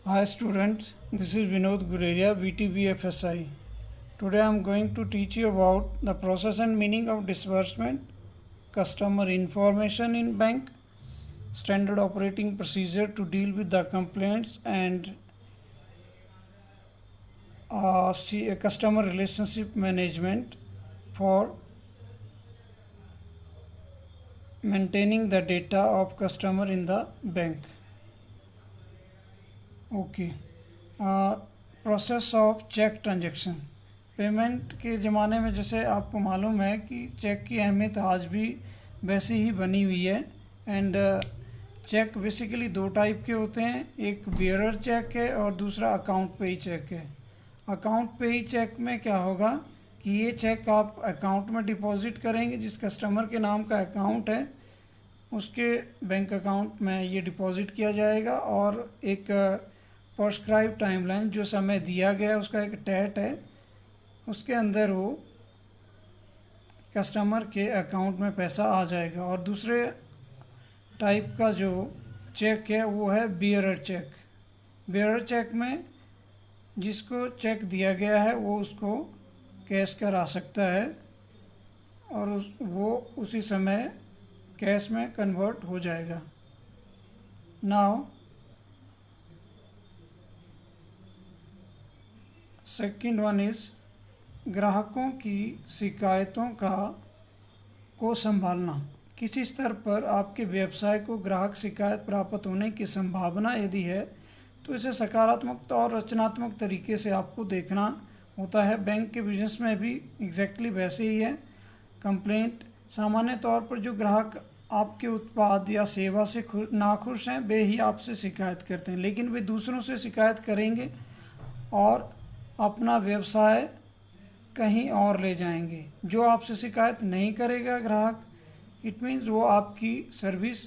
Hi student, this is Vinod Gureria, VTBFSI. Today I am going to teach you about the process and meaning of disbursement, customer information in bank, standard operating procedure to deal with the complaints, and customer relationship management for maintaining the data of customer in the bank. Okay, process of cheque transaction. Payment के ज़माने में जैसे आपको मालूम है कि check की अहमियत आज भी वैसी ही बनी हुई है। एंड चेक बेसिकली दो टाइप के होते हैं, एक बियरर चेक है और दूसरा अकाउंट पे ही चेक है। अकाउंट पे ही चेक में क्या होगा कि ये चेक आप अकाउंट में डिपॉजिट करेंगे, जिस कस्टमर के नाम का अकाउंट है उसके बैंक अकाउंट में ये डिपॉजिट किया जाएगा, और एक प्रिस्क्राइब टाइमलाइन जो समय दिया गया है उसका एक टैट है, उसके अंदर वो कस्टमर के अकाउंट में पैसा आ जाएगा। और दूसरे टाइप का जो चेक है वो है बियरर चेक। बियरर चेक में जिसको चेक दिया गया है वो उसको कैश करा सकता है और वो उसी समय कैश में कन्वर्ट हो जाएगा। नाउ सेकंड वन इज़ ग्राहकों की शिकायतों को संभालना। किसी स्तर पर आपके व्यवसाय को ग्राहक शिकायत प्राप्त होने की संभावना यदि है तो इसे सकारात्मक और रचनात्मक तरीके से आपको देखना होता है। बैंक के बिजनेस में भी एग्जैक्टली वैसे ही है। कंप्लेंट सामान्य तौर पर जो ग्राहक आपके उत्पाद या सेवा से नाखुश हैं वे ही आपसे शिकायत करते हैं, लेकिन वे दूसरों से शिकायत करेंगे और अपना व्यवसाय कहीं और ले जाएंगे। जो आपसे शिकायत नहीं करेगा ग्राहक, इट मीन्स वो आपकी सर्विस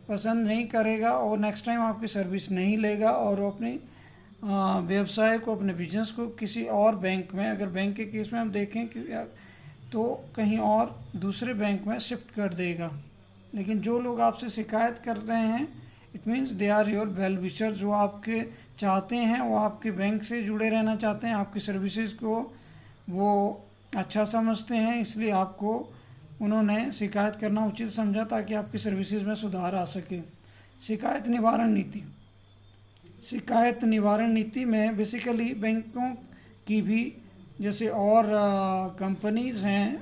पसंद नहीं करेगा और नेक्स्ट टाइम आपकी सर्विस नहीं लेगा और वो अपने व्यवसाय को, अपने बिजनेस को किसी और बैंक में, अगर बैंक के केस में हम देखें कि तो कहीं और दूसरे बैंक में शिफ्ट कर देगा। लेकिन जो लोग आपसे शिकायत कर रहे हैं, it means they are your well wisher, जो आपके चाहते हैं, वो आपके बैंक से जुड़े रहना चाहते हैं, आपकी सर्विसेज को वो अच्छा समझते हैं, इसलिए आपको उन्होंने शिकायत करना उचित समझा ताकि आपकी सर्विसेज में सुधार आ सके। शिकायत निवारण नीति। शिकायत निवारण नीति में बेसिकली बैंकों की भी जैसे और कंपनीज़ हैं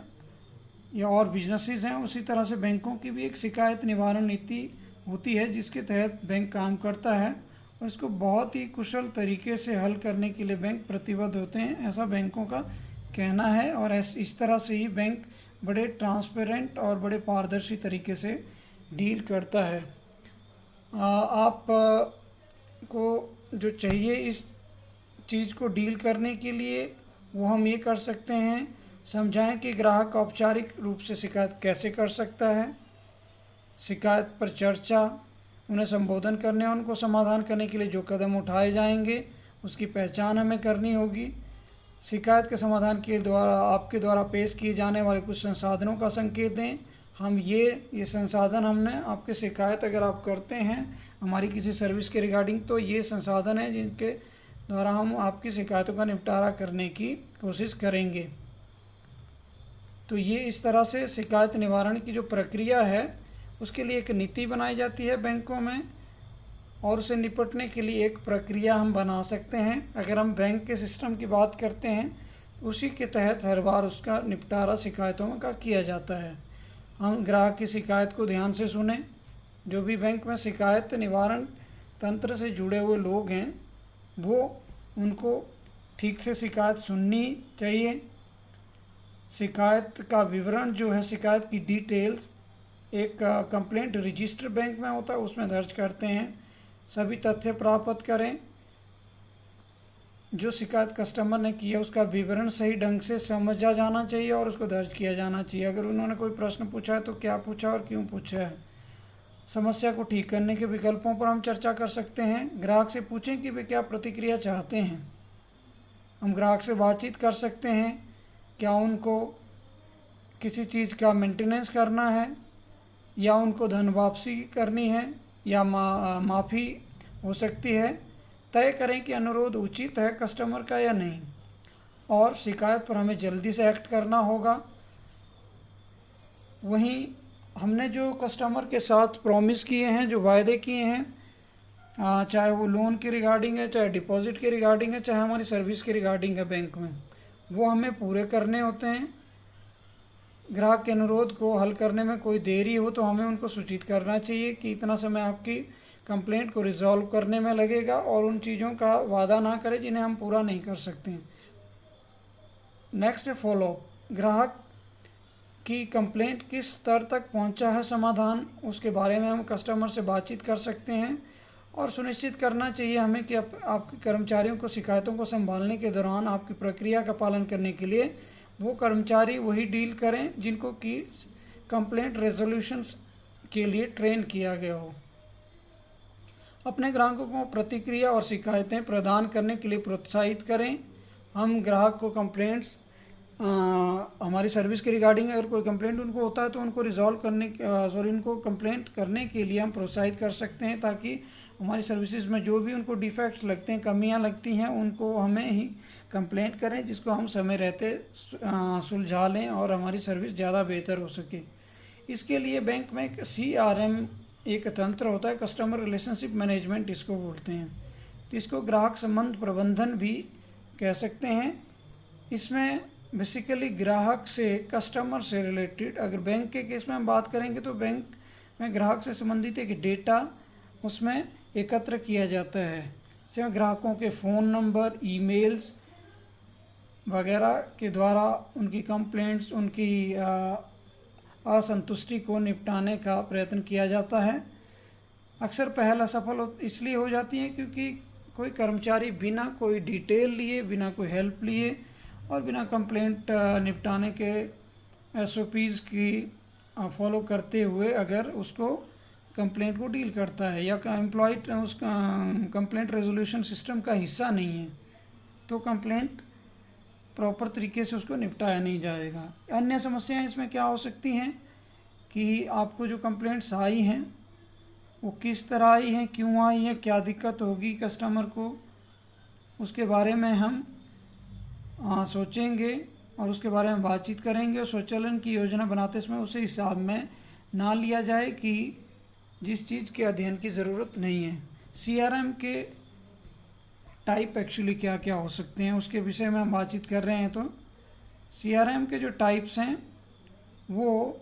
या और बिजनेसेस हैं, उसी तरह से बैंकों की भी एक शिकायत निवारण नीति होती है जिसके तहत बैंक काम करता है और इसको बहुत ही कुशल तरीके से हल करने के लिए बैंक प्रतिबद्ध होते हैं, ऐसा बैंकों का कहना है। और इस तरह से ही बैंक बड़े ट्रांसपेरेंट और बड़े पारदर्शी तरीके से डील करता है। आप को जो चाहिए इस चीज़ को डील करने के लिए वो हम ये कर सकते हैं, समझाएं कि ग्राहक औपचारिक रूप से शिकायत कैसे कर सकता है, शिकायत पर चर्चा, उन्हें संबोधन करने और उनको समाधान करने के लिए जो कदम उठाए जाएंगे उसकी पहचान हमें करनी होगी। शिकायत के समाधान के द्वारा आपके द्वारा पेश किए जाने वाले कुछ संसाधनों का संकेत दें। हम ये संसाधन हमने आपके शिकायत अगर आप करते हैं हमारी किसी सर्विस के रिगार्डिंग, तो ये संसाधन है जिनके द्वारा हम आपकी शिकायतों का निपटारा करने की कोशिश करेंगे। तो ये इस तरह से शिकायत निवारण की जो प्रक्रिया है उसके लिए एक नीति बनाई जाती है बैंकों में, और उसे निपटने के लिए एक प्रक्रिया हम बना सकते हैं। अगर हम बैंक के सिस्टम की बात करते हैं उसी के तहत हर बार उसका निपटारा शिकायतों का किया जाता है। हम ग्राहक की शिकायत को ध्यान से सुने। जो भी बैंक में शिकायत निवारण तंत्र से जुड़े हुए लोग हैं वो उनको ठीक से शिकायत सुननी चाहिए। शिकायत का विवरण जो है, शिकायत की डिटेल्स एक कंप्लेंट रजिस्टर बैंक में होता है उसमें दर्ज करते हैं। सभी तथ्य प्राप्त करें। जो शिकायत कस्टमर ने की है उसका विवरण सही ढंग से समझा जाना चाहिए और उसको दर्ज किया जाना चाहिए। अगर उन्होंने कोई प्रश्न पूछा है तो क्या पूछा और क्यों पूछा है। समस्या को ठीक करने के विकल्पों पर हम चर्चा कर सकते हैं। ग्राहक से पूछें कि वे क्या प्रतिक्रिया चाहते हैं। हम ग्राहक से बातचीत कर सकते हैं, क्या उनको किसी चीज़ का मेंटेनेंस करना है या उनको धन वापसी करनी है या माफ़ी हो सकती है। तय करें कि अनुरोध उचित है कस्टमर का या नहीं, और शिकायत पर हमें जल्दी से एक्ट करना होगा। वहीं हमने जो कस्टमर के साथ प्रॉमिस किए हैं, जो वायदे किए हैं, चाहे वो लोन के रिगार्डिंग है, चाहे डिपॉजिट के रिगार्डिंग है, चाहे हमारी सर्विस के रिगार्डिंग है बैंक में, वो हमें पूरे करने होते हैं। ग्राहक के अनुरोध को हल करने में कोई देरी हो तो हमें उनको सूचित करना चाहिए कि इतना समय आपकी कंप्लेंट को रिजॉल्व करने में लगेगा, और उन चीज़ों का वादा ना करें जिन्हें हम पूरा नहीं कर सकते हैं। नेक्स्ट है फॉलोअप। ग्राहक की कंप्लेंट किस स्तर तक पहुंचा है समाधान, उसके बारे में हम कस्टमर से बातचीत कर सकते हैं, और सुनिश्चित करना चाहिए हमें कि आपके कर्मचारियों को शिकायतों को संभालने के दौरान आपकी प्रक्रिया का पालन करने के लिए वो कर्मचारी वही डील करें जिनको कि कंप्लेंट रेजोल्यूशन के लिए ट्रेन किया गया हो। अपने ग्राहकों को प्रतिक्रिया और शिकायतें प्रदान करने के लिए प्रोत्साहित करें। हम ग्राहक को कंप्लेंट्स हमारी सर्विस के रिगार्डिंग अगर कोई कंप्लेंट उनको होता है तो उनको रिजॉल्व करने उनको कंप्लेंट करने के लिए हम प्रोत्साहित कर सकते हैं, ताकि हमारी सर्विसेज में जो भी उनको डिफेक्ट्स लगते हैं, कमियां लगती हैं, उनको हमें ही कंप्लेंट करें, जिसको हम समय रहते सुलझा लें और हमारी सर्विस ज़्यादा बेहतर हो सके। इसके लिए बैंक में एक CRM एक तंत्र होता है, कस्टमर रिलेशनशिप मैनेजमेंट इसको बोलते हैं, तो इसको ग्राहक संबंध प्रबंधन भी कह सकते हैं। इसमें बेसिकली ग्राहक से, कस्टमर से रिलेटेड, अगर बैंक के केस में हम बात करेंगे तो बैंक में ग्राहक से संबंधित एक डेटा उसमें एकत्र किया जाता है, जिसमें ग्राहकों के फ़ोन नंबर, ईमेल्स वगैरह के द्वारा उनकी कंप्लेंट्स, उनकी असंतुष्टि को निपटाने का प्रयत्न किया जाता है। अक्सर पहल असफल इसलिए हो जाती है क्योंकि कोई कर्मचारी बिना कोई डिटेल लिए, बिना कोई हेल्प लिए और बिना कंप्लेंट निपटाने के SOPs की फॉलो करते हुए अगर उसको कंप्लेंट को डील करता है, या एम्प्लॉयड उसका कंप्लेंट रेजोल्यूशन सिस्टम का हिस्सा नहीं है, तो कंप्लेंट प्रॉपर तरीके से उसको निपटाया नहीं जाएगा। अन्य समस्याएं इसमें क्या हो सकती हैं कि आपको जो कंप्लेंट्स आई हैं वो किस तरह आई हैं, क्यों आई हैं, क्या दिक्कत होगी कस्टमर को, उसके बारे में हम सोचेंगे और उसके बारे में बातचीत करेंगे। और स्वचालन की योजना बनाते समय उसे हिसाब में ना लिया जाए कि जिस चीज़ के अध्ययन की ज़रूरत नहीं है। CRM के टाइप एक्चुअली क्या क्या हो सकते हैं उसके विषय में हम बातचीत कर रहे हैं। तो CRM के जो टाइप्स हैं वो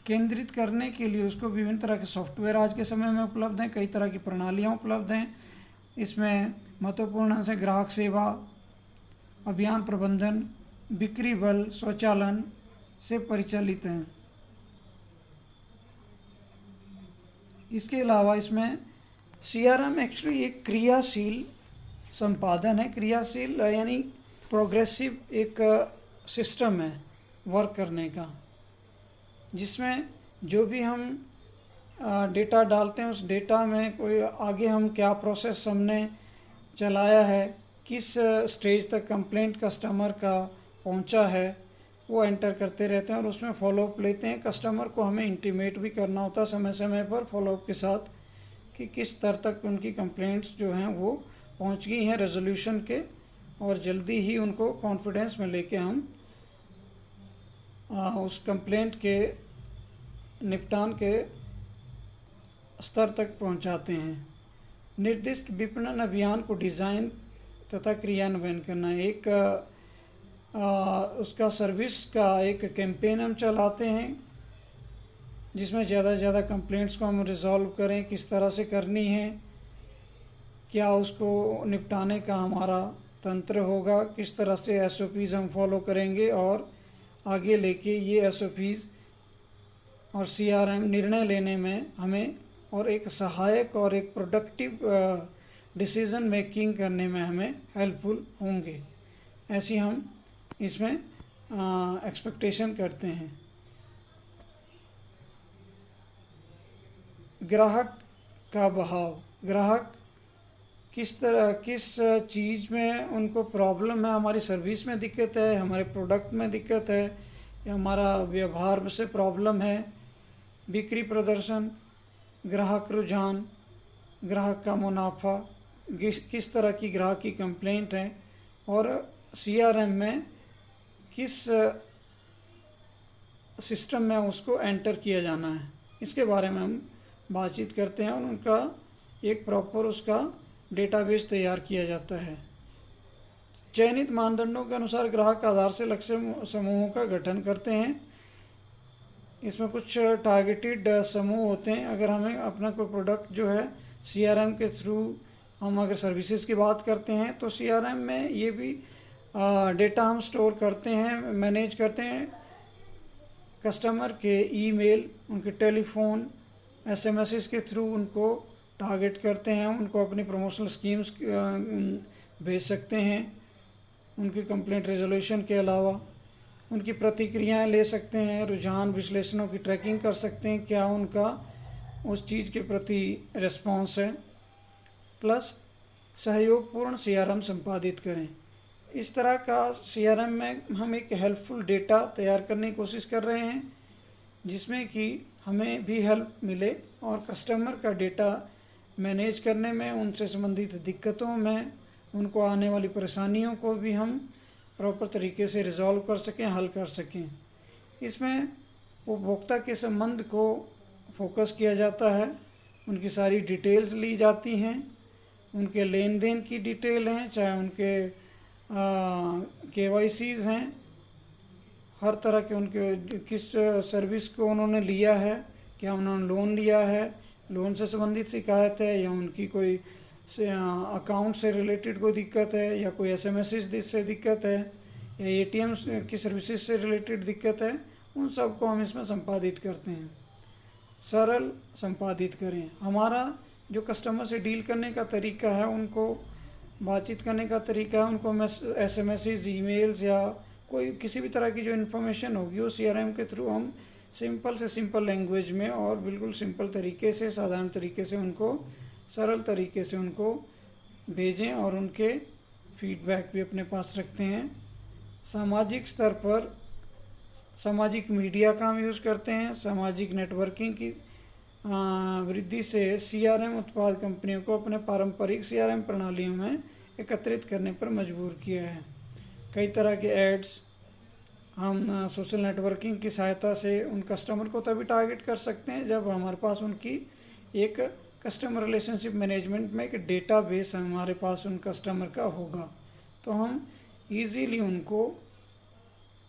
केंद्रित करने के लिए उसको विभिन्न तरह के सॉफ्टवेयर आज के समय में उपलब्ध हैं, कई तरह की प्रणालियाँ उपलब्ध हैं। इसमें महत्वपूर्ण से ग्राहक सेवा, अभियान प्रबंधन, बिक्री बल, स्वचालन से परिचालित हैं। इसके अलावा इसमें CRM एक्चुअली एक क्रियाशील संपादन है, क्रियाशील यानी प्रोग्रेसिव एक सिस्टम है वर्क करने का, जिसमें जो भी हम डेटा डालते हैं उस डेटा में कोई आगे हम क्या प्रोसेस हमने चलाया है, किस स्टेज तक कंप्लेंट कस्टमर का पहुंचा है, वो एंटर करते रहते हैं और उसमें फॉलोअप लेते हैं। कस्टमर को हमें इंटीमेट भी करना होता है समय समय पर फॉलोअप के साथ कि किस स्तर तक उनकी कंप्लेंट्स जो हैं वो पहुंच गई हैं रेजोल्यूशन के, और जल्दी ही उनको कॉन्फिडेंस में लेके हम उस कंप्लेंट के निपटान के स्तर तक पहुंचाते हैं। निर्दिष्ट विपणन अभियान को डिज़ाइन तथा क्रियान्वयन करना, एक उसका सर्विस का एक कैंपेन हम चलाते हैं जिसमें ज़्यादा से ज़्यादा कंप्लेंट्स को हम रिज़ॉल्व करें, किस तरह से करनी है, क्या उसको निपटाने का हमारा तंत्र होगा, किस तरह से SOPs हम फॉलो करेंगे और आगे लेके ये SOPs और CRM निर्णय लेने में हमें और एक सहायक और एक प्रोडक्टिव डिसीज़न मेकिंग करने में हमें हेल्पफुल होंगे, ऐसी हम इसमें एक्सपेक्टेशन करते हैं। ग्राहक का बहाव, ग्राहक किस चीज़ में उनको प्रॉब्लम है, हमारी सर्विस में दिक्कत है, हमारे प्रोडक्ट में दिक्कत है, या हमारा व्यवहार से प्रॉब्लम है, बिक्री प्रदर्शन, ग्राहक रुझान, ग्राहक का मुनाफा, किस तरह की ग्राहक की कंप्लेंट है और सीआरएम में किस सिस्टम में उसको एंटर किया जाना है, इसके बारे में हम बातचीत करते हैं और उनका एक प्रॉपर उसका डेटाबेस तैयार किया जाता है। चयनित मानदंडों के अनुसार ग्राहक आधार से लक्ष्य समूहों का गठन करते हैं। इसमें कुछ टारगेटेड समूह होते हैं। अगर हमें अपना कोई प्रोडक्ट जो है सीआरएम के थ्रू, हम अगर सर्विसेज की बात करते हैं तो सीआरएम में ये भी डेटा हम स्टोर करते हैं, मैनेज करते हैं। कस्टमर के ईमेल, उनके टेलीफोन, एसएमएस के थ्रू उनको टारगेट करते हैं, उनको अपनी प्रमोशनल स्कीम्स भेज सकते हैं। उनकी कंप्लेंट रेजोल्यूशन के अलावा उनकी प्रतिक्रियाएं ले सकते हैं, रुझान विश्लेषणों की ट्रैकिंग कर सकते हैं, क्या उनका उस चीज़ के प्रति रिस्पॉन्स है, प्लस सहयोगपूर्ण सीआरएम संपादित करें। इस तरह का सीआरएम में हम एक हेल्पफुल डेटा तैयार करने की कोशिश कर रहे हैं जिसमें कि हमें भी हेल्प मिले और कस्टमर का डेटा मैनेज करने में, उनसे संबंधित दिक्कतों में, उनको आने वाली परेशानियों को भी हम प्रॉपर तरीके से रिजॉल्व कर सकें, हल कर सकें। इसमें उपभोक्ता के संबंध को फोकस किया जाता है, उनकी सारी डिटेल्स ली जाती हैं, उनके लेन देन की डिटेल हैं, चाहे उनके केवाईसीज हैं, हर तरह के उनके किस सर्विस को उन्होंने लिया है, क्या उन्होंने लोन लिया है, लोन से संबंधित शिकायत है या उनकी कोई अकाउंट से रिलेटेड कोई दिक्कत है या कोई एसएमएस से दिक्कत है या एटीएम की सर्विसेज से रिलेटेड दिक्कत है, उन सब को हम इसमें संपादित करते हैं। सरल संपादित करें। हमारा जो कस्टमर से डील करने का तरीका है, उनको बातचीत करने का तरीका है, उनको एसएमएस, ईमेल्स या कोई किसी भी तरह की जो इन्फॉर्मेशन होगी वो सीआरएम के थ्रू हम सिंपल से सिंपल लैंग्वेज में और बिल्कुल सिंपल तरीके से, साधारण तरीके से उनको, सरल तरीके से उनको भेजें और उनके फीडबैक भी अपने पास रखते हैं। सामाजिक स्तर पर सामाजिक मीडिया का हम यूज़ करते हैं। सामाजिक नेटवर्किंग की वृद्धि से सीआरएम उत्पाद कंपनियों को अपने पारंपरिक सीआरएम प्रणालियों में एकत्रित करने पर मजबूर किया है। कई तरह के एड्स हम सोशल नेटवर्किंग की सहायता से उन कस्टमर को तभी टारगेट कर सकते हैं जब हमारे पास उनकी एक कस्टमर रिलेशनशिप मैनेजमेंट में एक डेटाबेस हमारे पास उन कस्टमर का होगा, तो हम इजीली उनको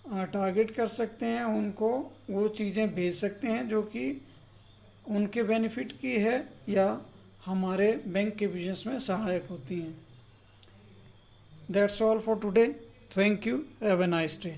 टारगेट कर सकते हैं, उनको वो चीज़ें भेज सकते हैं जो कि उनके बेनिफिट की है या हमारे बैंक के बिजनेस में सहायक होती हैं। That's all for today. Thank you. Have a nice day.